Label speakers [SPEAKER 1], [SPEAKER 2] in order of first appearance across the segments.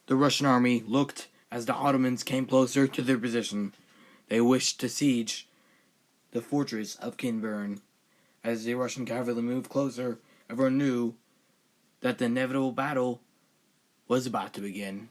[SPEAKER 1] The Russian army looked as the Ottomans came closer to their position. They wished to siege the fortress of Kinburn. As the Russian cavalry moved closer, everyone knew that the inevitable battle was about to begin.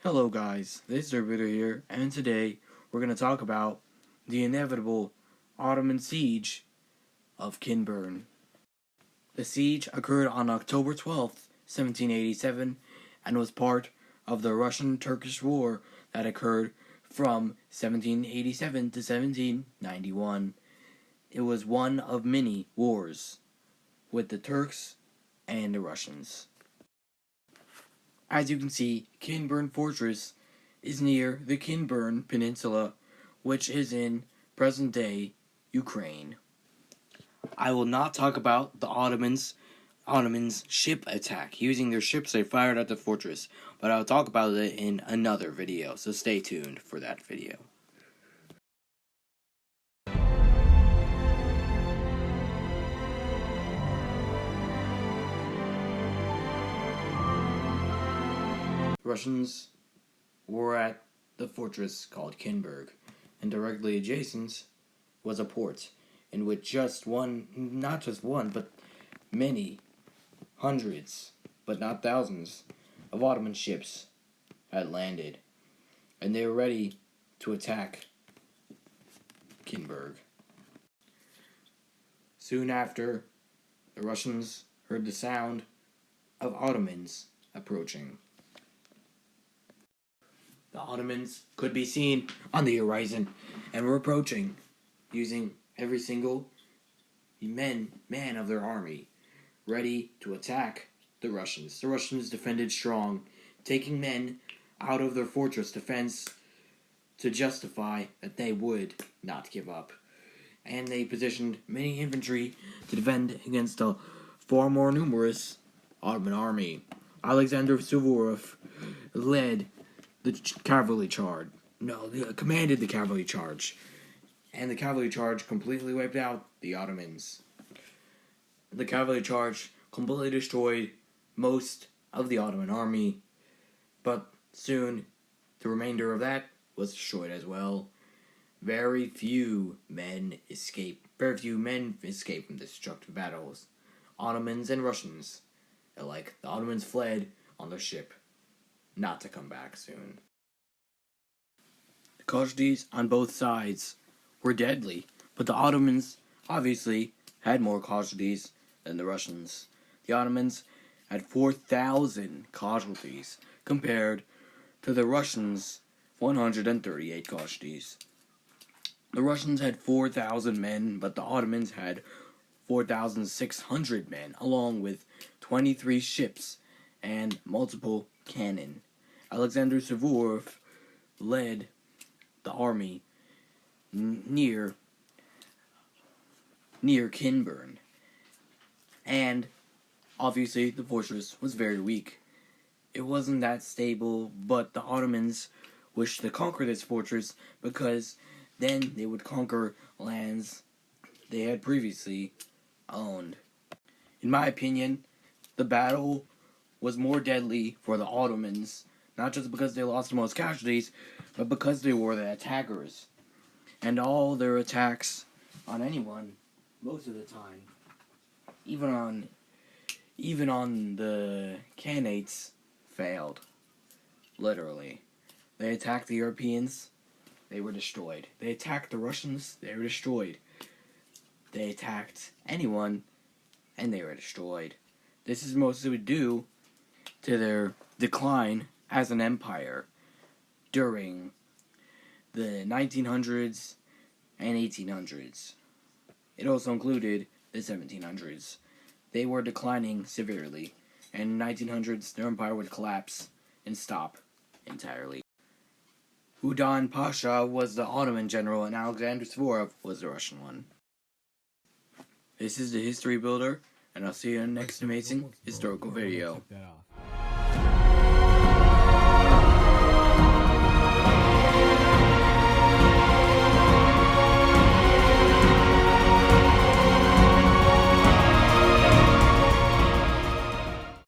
[SPEAKER 1] Hello guys, THEHISTORYBUILDER here, and today we're going to talk about the inevitable Ottoman siege of Kinburn. The siege occurred on October 12th, 1787, and was part of the Russian-Turkish War that occurred from 1787 to 1791. It was one of many wars with the Turks and the Russians. As you can see, Kinburn Fortress is near the Kinburn Peninsula, which is in present-day Ukraine. I will not talk about the Ottomans' ship attack. Using their ships, they fired at the fortress, but I'll talk about it in another video, so stay tuned for that video. Russians were at the fortress called Kinburg, and directly adjacent was a port in which not just one, but many, hundreds, but not thousands, of Ottoman ships had landed, and they were ready to attack Kinburg. Soon after, the Russians heard the sound of Ottomans approaching. The Ottomans could be seen on the horizon and were approaching, using every single man of their army, ready to attack the Russians. The Russians defended strong, taking men out of their fortress defense to justify that they would not give up. And they positioned many infantry to defend against a far more numerous Ottoman army. Alexander Suvoruv led the cavalry charge. Commanded the cavalry charge. And the cavalry charge completely wiped out the Ottomans. The cavalry charge completely destroyed most of the Ottoman army, but soon the remainder of that was destroyed as well. Very few men escaped from destructive battles. Ottomans and Russians alike. The Ottomans fled on their ship, not to come back soon. The casualties on both sides were deadly, but the Ottomans obviously had more casualties than the Russians. The Ottomans had 4,000 casualties compared to the Russians' 138 casualties. The Russians had 4,000 men, but the Ottomans had 4,600 men, along with 23 ships and multiple cannon. Alexander Suvoruv led the army near Kinburn, and obviously the fortress was very weak. It wasn't that stable, but the Ottomans wished to conquer this fortress because then they would conquer lands they had previously owned. In my opinion, the battle was more deadly for the Ottomans, not just because they lost the most casualties, but because they were the attackers. And all their attacks on anyone, most of the time, even on the Khanates, failed. Literally. They attacked the Europeans, they were destroyed. They attacked the Russians, they were destroyed. They attacked anyone, and they were destroyed. This is mostly due to their decline as an empire during the 1900s and 1800s. It also included the 1700s. They were declining severely, and in the 1900s their empire would collapse and stop entirely. Udan Pasha was the Ottoman general and Alexander Suvoruv was the Russian one. This is the History Builder, and I'll see you in the next amazing historical video.